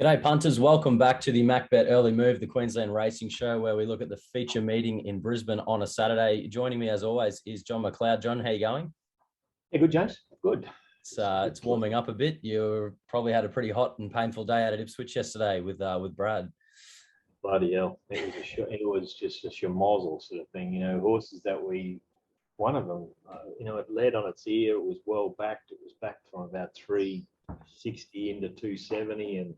G'day punters, welcome back to the MacBet Early Move, the Queensland Racing Show, where we look at the feature meeting in Brisbane on a Saturday. Joining me as always is John McLeod. John, how you going? Yeah, good, James. Good. It's warming up a bit. You probably had a pretty hot and painful day out at Ipswich yesterday with Brad. Bloody hell. It was just a schmozzle sort of thing. Horses that one of them, it led on its ear. It was well backed. It was backed from about 360 into 270 and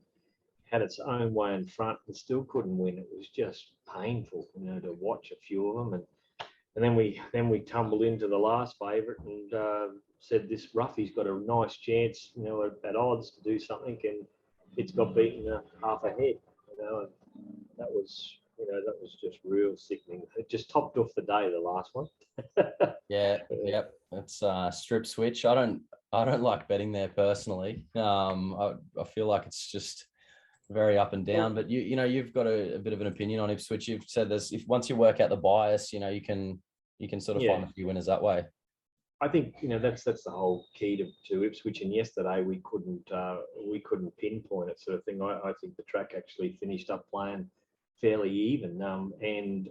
had its own way in front and still couldn't win. It was just painful, to watch a few of them. And then we tumbled into the last favourite and said this Ruffy's got a nice chance, at odds to do something, and it's got beaten half a head. And that was just real sickening. It just topped off the day, the last one. Yep. It's strip switch. I don't like betting there personally. I feel like it's just very up and down, but you've got a bit of an opinion on Ipswich. You've said this, if once you work out the bias, you can sort of find a few winners that way. I think that's the whole key to Ipswich. And yesterday we couldn't pinpoint it, sort of thing. I think the track actually finished up playing fairly even, and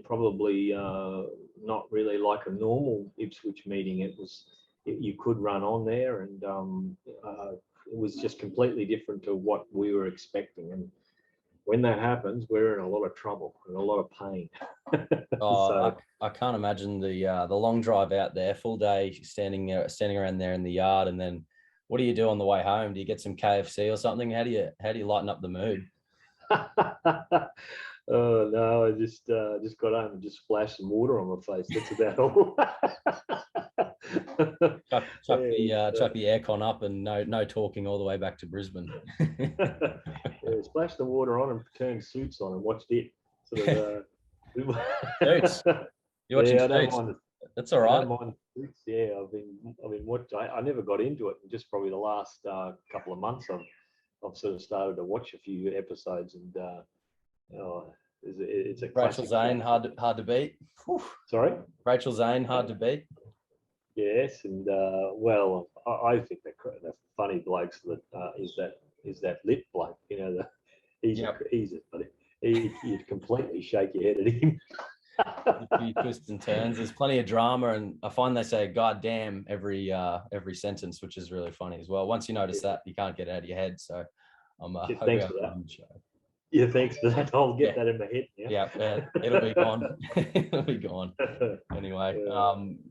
probably not really like a normal Ipswich meeting. You could run on there, and it was just completely different to what we were expecting. And when that happens, we're in a lot of trouble and a lot of pain. I can't imagine the long drive out there, full day standing around there in the yard, and then what do you do on the way home? Do you get some KFC or something? How do you lighten up the mood? Oh no, I just got home and just splashed some water on my face. That's about all. chuck the aircon up and no talking all the way back to Brisbane. Splash the water on and turned Suits on and watched it. Suits. You're watching Suits. That's all right. I don't mind Suits. Yeah, I've been watching. I never got into it, and just probably the last couple of months I've sort of started to watch a few episodes, and it's a classic. Rachel Zane, hard to beat. Whew. Sorry? Rachel Zane, hard to beat. Yes, and I think the funny blokes that is that lip bloke. You completely shake your head at him. A few twists and turns. There's plenty of drama, and I find they say "God damn" every sentence, which is really funny as well. Once you notice that, you can't get it out of your head. So I'm thanks for that. Yeah, thanks for that. I'll get that in my head now. Yeah, it'll be gone. It'll be gone. Anyway,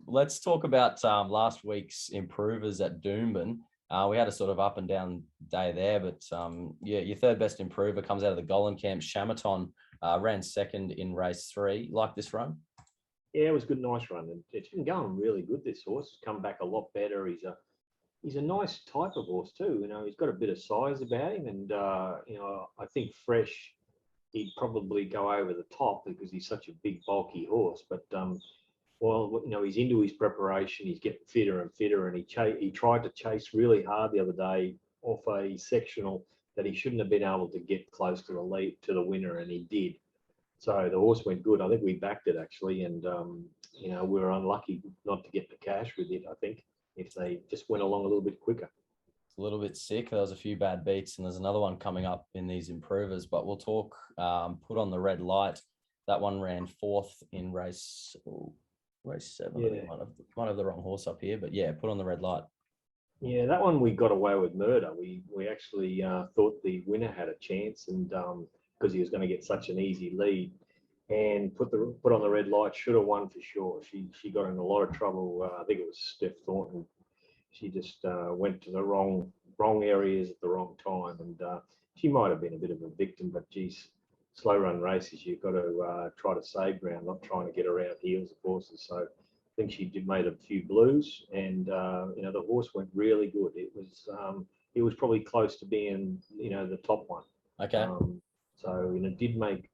let's talk about last week's improvers at Doomben. We had a sort of up and down day there, but your third best improver comes out of the Golan camp. Shamaton ran second in race 3. Like this run? Yeah, it was a good, nice run. And it's been going really good, this horse. He's come back a lot better. He's a nice type of horse too. He's got a bit of size about him, and I think fresh he'd probably go over the top because he's such a big, bulky horse. But he's into his preparation. He's getting fitter and fitter, and he tried to chase really hard the other day off a sectional that he shouldn't have been able to get close to the lead, to the winner, and he did. So the horse went good. I think we backed it actually, and we were unlucky not to get the cash with it, I think, if they just went along a little bit quicker. It's a little bit sick. There was a few bad beats, and there's another one coming up in these improvers, but we'll talk Put on the Red Light. That one ran 4th in race 7. Yeah. I might have the wrong horse up here, but yeah, Put on the Red Light. Yeah, that one we got away with murder. We actually thought the winner had a chance, and because he was going to get such an easy lead, and Put on the Red Light should have won for sure. She got in a lot of trouble. I think it was Steph Thornton. She just went to the wrong areas at the wrong time, and she might have been a bit of a victim. But geez, slow run races, you've got to try to save ground, not trying to get around heels of horses. So I think she made a few blues, and the horse went really good. It was probably close to being the top one. Okay. So it did make.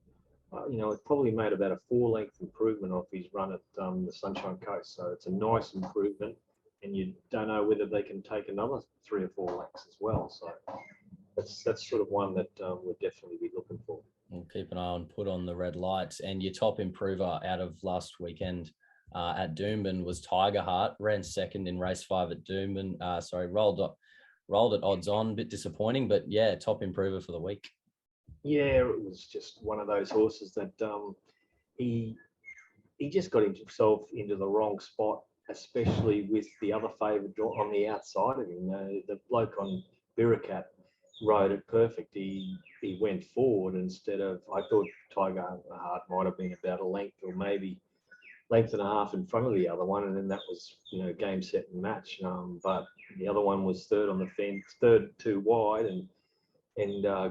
It probably made about a 4-length improvement off his run at the Sunshine Coast. So it's a nice improvement, and you don't know whether they can take another 3 or 4 lengths as well. So that's sort of one that we'll definitely be looking for. We'll keep an eye on Put on the Red Light. And your top improver out of last weekend at Doomben was Tiger Heart. Ran second in race 5 at Doomben. Rolled rolled at odds on, a bit disappointing, but yeah, top improver for the week. Yeah, it was just one of those horses that he just got himself into the wrong spot, especially with the other favourite on the outside of him. The bloke on Birakat rode it perfect. He went forward instead of, I thought Tiger Heart might have been about a length or maybe length and a half in front of the other one, and then that was, game, set and match. But the other one was third on the fence, third too wide, and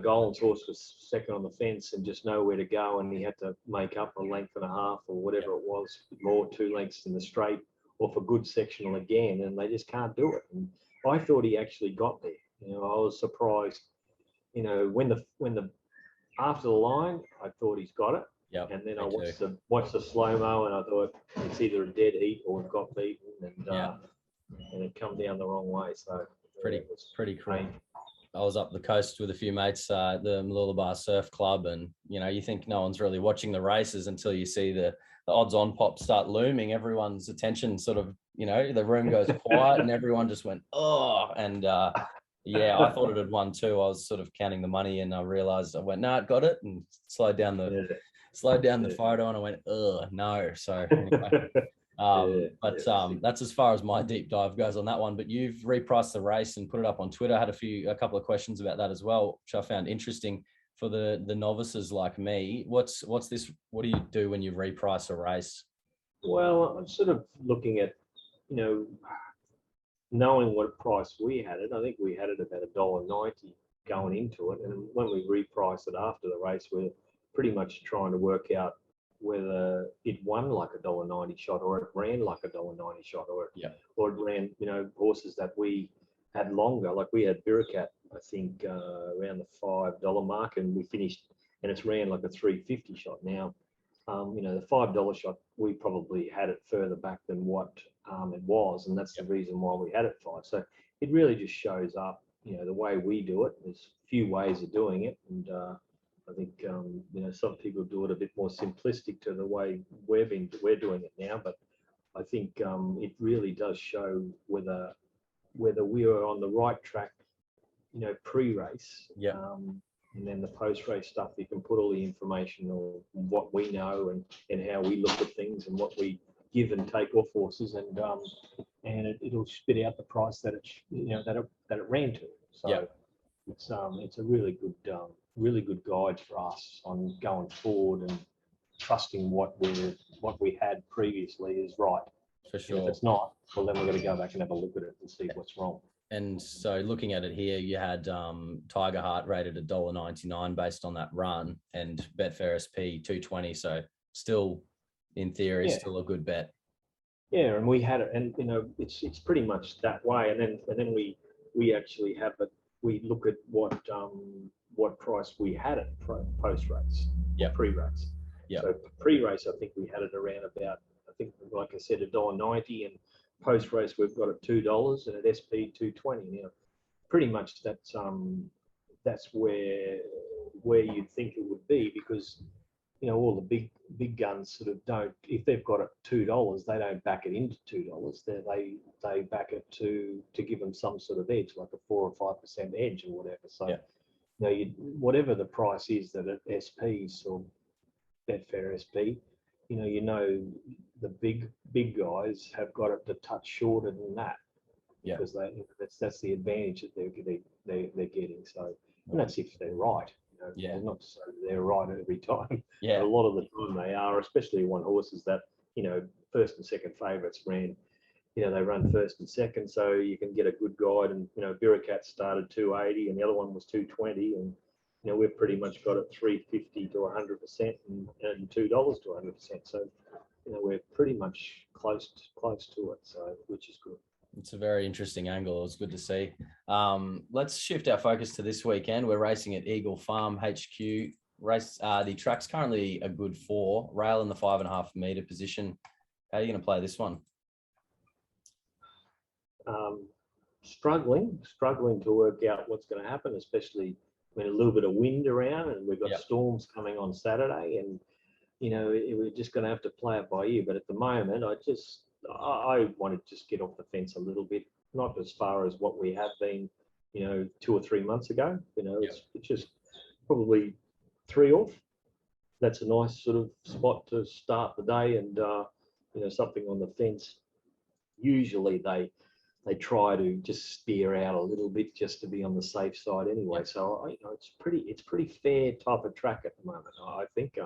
Golan's horse was second on the fence and just nowhere to go, and he had to make up a length and a half or whatever it was, more 2 lengths in the straight off a good sectional again, and they just can't do it. And I thought he actually got there. I was surprised. When the after the line, I thought he's got it. Yep, and then I watched the slow mo, and I thought it's either a dead heat or we've got beaten, and it come down the wrong way. So pretty crazy. I was up the coast with a few mates, the Mooloolaba Surf Club, and you think no one's really watching the races until you see the odds on pop start looming. Everyone's attention sort of, the room goes quiet and everyone just went, oh, and yeah, I thought it had won too. I was sort of counting the money and I realized I went, no, it got it, and slowed down the photo, and I went, oh no. So anyway. That's as far as my deep dive goes on that one. But you've repriced the race and put it up on Twitter. I had a couple of questions about that as well, which I found interesting for the novices like me. What's this? What do you do when you reprice a race? Well, I'm sort of looking at, knowing what price we had it. I think we had it about $1.90 going into it, and when we repriced it after the race, we're pretty much trying to work out whether it won like $1.90 shot, or it ran like $1.90 shot, or it ran, horses that we had longer. Like we had Birakat, I think, around the $5 mark, and we finished, and it's ran like a $3.50 shot. Now, the $5 shot, we probably had it further back than what it was, and that's the reason why we had it 5. So it really just shows up, the way we do it. There's a few ways of doing it, and I think some people do it a bit more simplistic to the way we're doing it now. But I think it really does show whether we are on the right track, pre-race. And then the post-race stuff, you can put all the information on what we know and how we look at things and what we give and take off horses, and it'll spit out the price that it ran to. So it's a really good guide for us on going forward and trusting what we had previously is right. For sure. And if it's not, well, then we're going to go back and have a look at it and see what's wrong. And so looking at it here, you had Tiger Heart rated $1.99 based on that run, and Betfair SP 220. So still, in theory, still a good bet. Yeah, and we had it, and it's pretty much that way. And then we actually have it. We look at what price we had it post race, pre-race. So pre-race, I think we had it around about, I think, like I said, $1.90, and post-race we've got it $2, and at SP 220. Now, pretty much that's where you'd think it would be, because all the big guns sort of don't. If they've got it $2, they don't back it into $2. They back it to give them some sort of edge, like a 4 or 5% edge or whatever. So whatever the price is that at SPs or Betfair SP, the big guys have got it to touch shorter than that, because that's the advantage that they're getting. So, and that's if they're right. Not to say they're right every time. But a lot of the time they are, especially one horses that first and second favourites ran. They run first and second, so you can get a good guide. And Birakat started 280, and the other one was 220, and we've pretty much got it 350 to 100% and $2 to 100%. So we're pretty much close to it. So which is good. It's a very interesting angle. It was good to see. Let's shift our focus to this weekend. We're racing at Eagle Farm HQ. Race. The track's currently a good 4. Rail in the 5.5 metre position. How are you going to play this one? Struggling to work out what's going to happen, especially when a little bit of wind around, and we've got storms coming on Saturday, and we're just going to have to play it by ear. But at the moment, I want to just get off the fence a little bit, not as far as what we have been 2 or 3 months ago. Yep. It's just probably 3 off. That's a nice sort of spot to start the day, and something on the fence. Usually they try to just steer out a little bit just to be on the safe side anyway. So it's pretty fair type of track at the moment. I think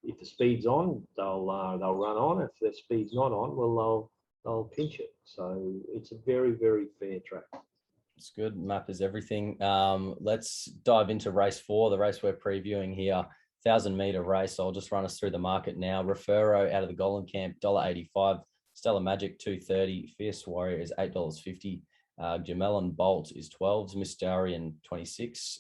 if the speed's on, they'll run on. If the speed's not on, well they'll pinch it. So it's a very, very fair track. It's good. Map is everything. Let's dive into race 4, the race we're previewing here. 1,000-meter race. I'll just run us through the market now. Refero out of the Golden Camp, $1.85. Stella Magic, $2.30. Fierce Warrior is $8.50. Jamelon Bolt is $12. Mystarian, $26.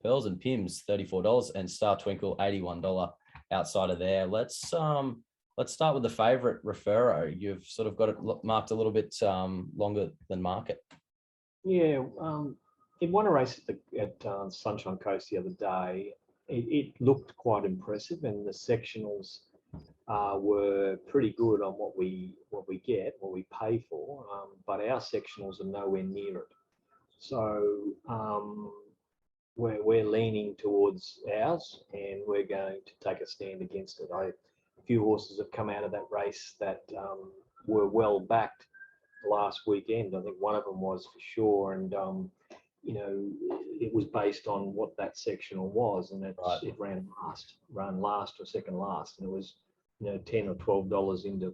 Pearls and Pims, $34. And Star Twinkle, $81 outside of there. Let's start with the favourite, Refero. You've sort of got it marked a little bit longer than market. Yeah, it won a race at Sunshine Coast the other day. It looked quite impressive, and the sectionals were pretty good on what we pay for. But our sectionals are nowhere near it. So we're leaning towards ours, and we're going to take a stand against it. A few horses have come out of that race that were well backed last weekend. I think one of them was for sure, and it was based on what that sectional was, and it ran last or second last, and it was $10 or $12 into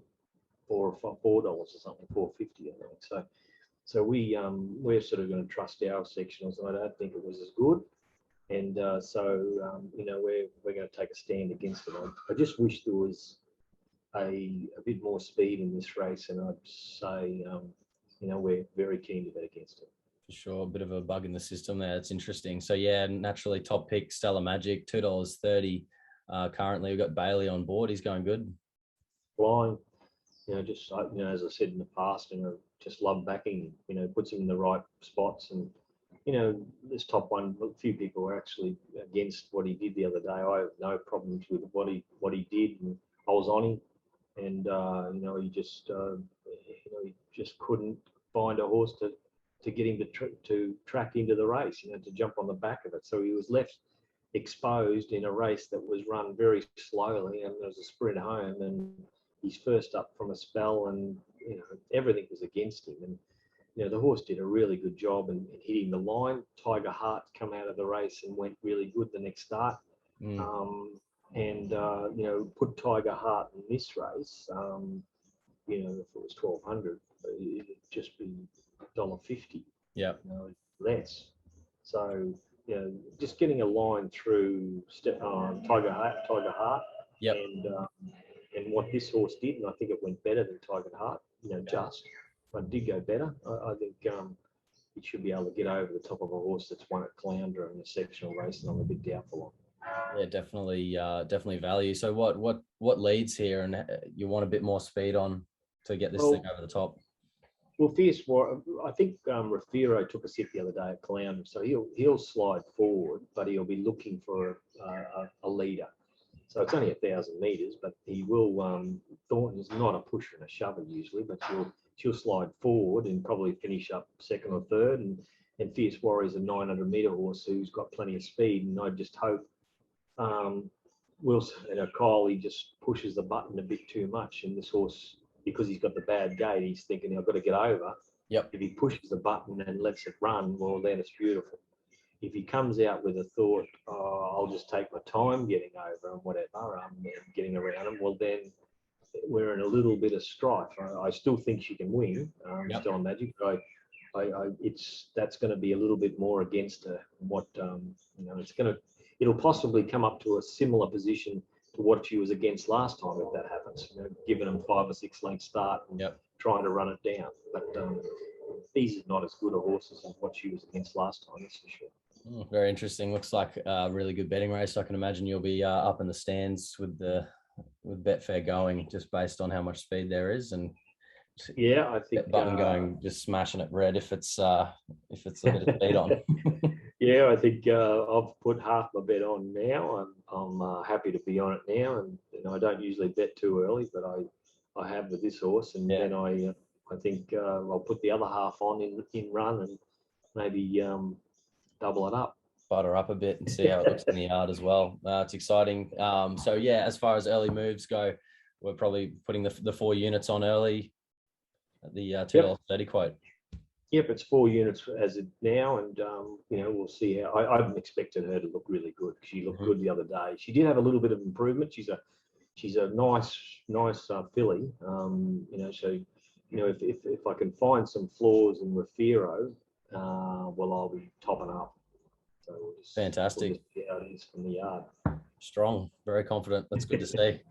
$4 or something, $4.50 I think. So we're sort of going to trust our sectionals, and I don't think it was as good, and we're going to take a stand against it. I just wish there was a bit more speed in this race, and I'd say we're very keen to bet against it. For sure, a bit of a bug in the system there. It's interesting. So yeah, naturally top pick, Stella Magic, $2.30. Currently we've got Bailey on board. He's going good. Flying, just as I said in the past, just love backing him. Puts him in the right spots, and this top one, a few people were actually against what he did the other day. I have no problems with what he did, and I was on him, and he just couldn't find a horse to get him to track into the race, to jump on the back of it. So he was left exposed in a race that was run very slowly, and there was a sprint home, and he's first up from a spell, and everything was against him. And the horse did a really good job in hitting the line. Tiger Heart come out of the race and went really good the next start. Put Tiger Heart in this race, if it was 1,200, it'd just be $1.50. Yeah. Less. So just getting a line through Tiger Heart. Yep. And what this horse did, and I think it went better than Tiger Heart. But it did go better. I think it should be able to get over the top of a horse that's won at Cloundra in a sectional race, and I'm a bit doubtful on. Yeah, definitely value. So what leads here, and you want a bit more speed on to get this thing over the top? Well, Fierce Warrior, I think Refero took a sit the other day at Cloundra, so he'll slide forward, but he'll be looking for a leader. So it's only 1,000 metres, but he will. Thornton's not a pusher and a shover usually, but she'll slide forward and probably finish up second or third. And Fierce Warrior's a 900-metre horse who's got plenty of speed, and I just hope Wilson Kyle, he just pushes the button a bit too much, and this horse, because he's got the bad gait, he's thinking, I've got to get over. Yep. If he pushes the button and lets it run, well, then it's beautiful. If he comes out with a thought, I'll just take my time getting over and whatever, and getting around him, well, then we're in a little bit of strife. I still think she can win, Stella Magic, but that's going to be a little bit more against her. What it'll possibly come up to a similar position to what she was against last time if that happens. Giving them 5 or 6 length start and trying to run it down. But these are not as good a horses as what she was against last time, that's for sure. Very interesting. Looks like a really good betting race. I can imagine you'll be up in the stands with Betfair going, just based on how much speed there is, and I think button going, just smashing it red if it's a bit of speed on. Yeah, I think I've put half my bet on now. I'm happy to be on it now, and I don't usually bet too early, but I have with this horse, and then I think I'll put the other half on in run, maybe double it up. Butter up a bit and see how it looks in the yard as well. It's exciting. So yeah, as far as early moves go, we're probably putting the 4 units on early at the $2.30 quote. Yep, it's 4 units as of now, and we'll see how. I expected her to look really good. She looked good the other day. She did have a little bit of improvement. She's a nice filly. So if I can find some flaws in Refiro, well, I'll be topping up. So Fantastic. We'll just see how it is from the yard. Strong, very confident. That's good to see.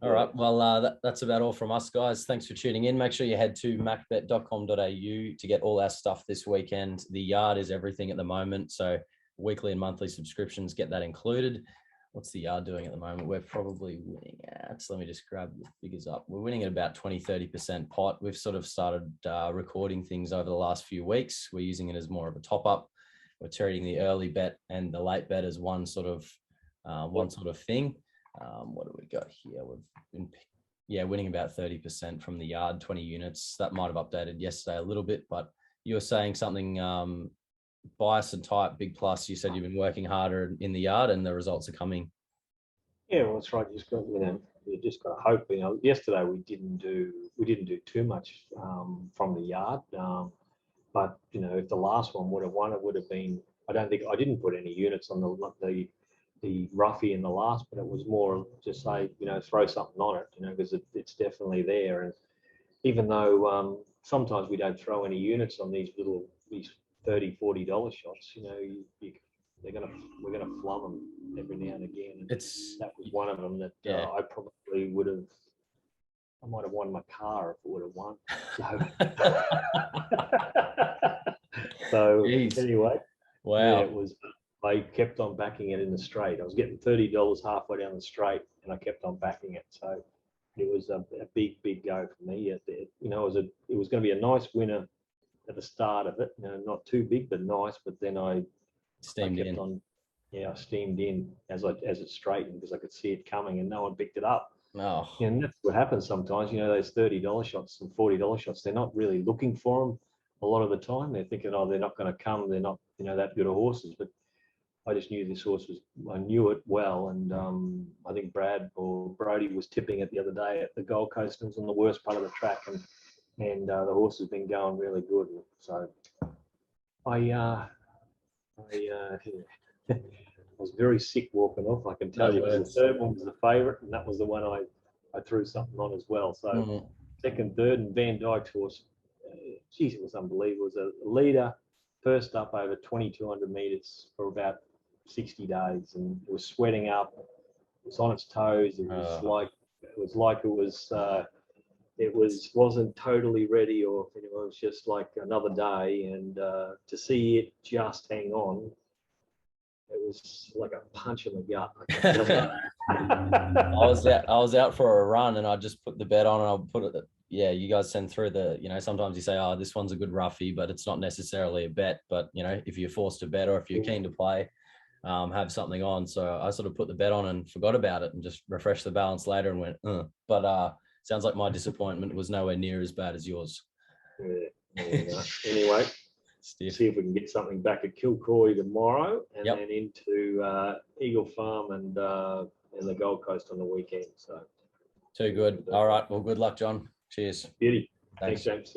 All right. Well, that's about all from us, guys. Thanks for tuning in. Make sure you head to macbet.com.au to get all our stuff this weekend. The yard is everything at the moment. So weekly and monthly subscriptions, get that included. What's the yard doing at the moment? We're probably winning at, so let me just grab the figures up. We're winning at about 20-30% pot. We've sort of started recording things over the last few weeks. We're using it as more of a top up. We're treating the early bet and the late bet as one sort of thing. What do we got here? We've been, winning about 30% from the yard, 20 units. That might have updated yesterday a little bit, but you were saying something, bias and type, big plus. You said you've been working harder in the yard and the results are coming. Yeah, well, that's right. You just got to hope. Yesterday we didn't do too much from the yard. But if the last one would have won, it would have been. I didn't put any units on the roughie in the last, but it was more to say, throw something on it, because it's definitely there. And even though sometimes we don't throw any units on these $30-$40 shots, we're gonna flum them every now and again. And that was one of them that I probably would have. I might have won my car if it would have won. So anyway, wow. Yeah, it was. I kept on backing it in the straight. I was getting $30 halfway down the straight, and I kept on backing it. So it was a big go for me. It was going to be a nice winner at the start of it. Not too big, but nice. But then I steamed in as it straightened because I could see it coming, and no one picked it up. Oh. And that's what happens sometimes. Those $30 shots and $40 shots, they're not really looking for them a lot of the time. They're thinking, oh, they're not going to come. They're not, that good of horses. But I just knew this horse I knew it well. And I think Brody was tipping it the other day at the Gold Coast, and it was on the worst part of the track. And the horse has been going really good. So I was very sick walking off, I can tell you. The third one was the favourite, and that was the one I threw something on as well. So second, third, and Van Dyke's horse, it was unbelievable. It was a leader, first up over 2,200 metres for about 60 days, and it was sweating up. It was on its toes. It wasn't totally ready, or it was just like another day. And to see it just hang on, it was like a punch in the gut. I was out for a run, and I just put the bet on, and I'll put it. Yeah, you guys send through sometimes you say, oh, this one's a good roughie, but it's not necessarily a bet. But if you're forced to bet, or if you're keen to play, have something on. So I sort of put the bet on and forgot about it, and just refreshed the balance later and went, But sounds like my disappointment was nowhere near as bad as yours. Yeah. Anyway. See if we can get something back at Kilcoy tomorrow, and then into Eagle Farm and the Gold Coast on the weekend. So too good. All right. Well, good luck, John. Cheers. Beauty. Thanks, James.